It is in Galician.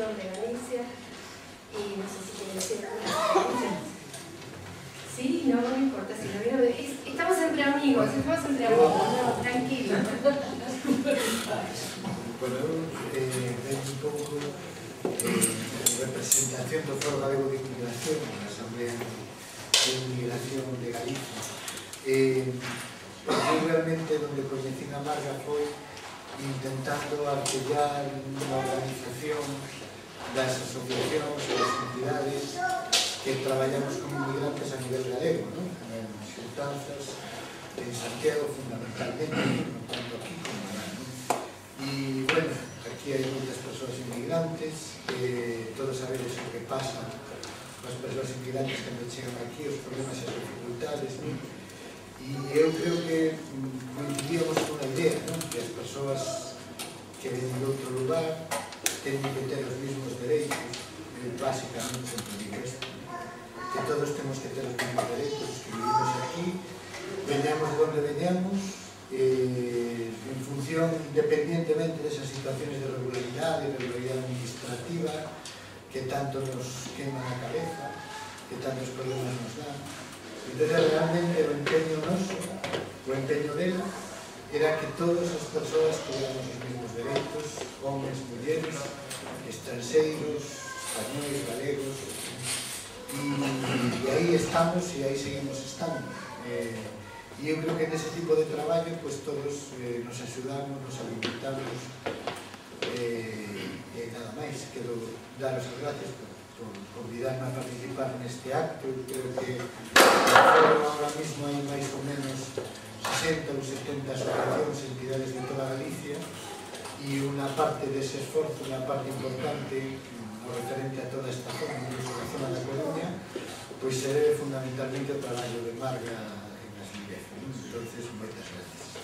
Sur de Galicia y no sé si quieren decir alguna cosa. Sí, no, no importa, si no vieron, estamos entre amigos, no, tranquilo. Bueno, vengo un pouco en representación do Foro Galego de Inmigración, na Asamblea de Inmigración de Galicia. Eu realmente onde coñecín a Marga foi intentando artellar unha organización das asociacións e das entidades que traballamos con inmigrantes a nivel galego, non? En xuntanzas, en Santiago fundamentalmente, non tanto aquí como alá, non? E, bueno, aquí hai moitas persoas inmigrantes, todos sabedes o que pasa as persoas inmigrantes cando chegan aquí, os problemas e as dificultades, non? E eu creo que coincidíamos con unha idea, non? Que as persoas que venen de outro lugar teñen que ter os mesmos dereitos, basicamente, sempre digo isto, que todos temos que ter os mesmos dereitos, os que vivimos aquí, veñamos de onde veñamos, en función, independientemente desas situaciones de regularidade, de regularidade administrativa, que tanto nos queman a cabeza, que tantos problemas nos dan. Entón, realmente, o empeño noso, o empeño dela, era que todas as persoas tuviéramos os mesmos dereitos, homes, mulleres, estranxeiros, españoles, galegos, e aí estamos e aí seguimos estando. E eu creo que nese tipo de traballo todos nos axudamos, nos alimentamos, e nada máis. Quero daros as gracias por convidarme a participar neste acto. Eu creo que ahora mismo hai máis ou menos 60 ou 70 asociacións e entidades de toda Galicia, e unha parte dese esforzo, unha parte importante no referente a toda esta zona, incluso a zona da Coruña, pois se debe fundamentalmente ao traballo de Marga en as Miguel. Entonces, moitas gracias.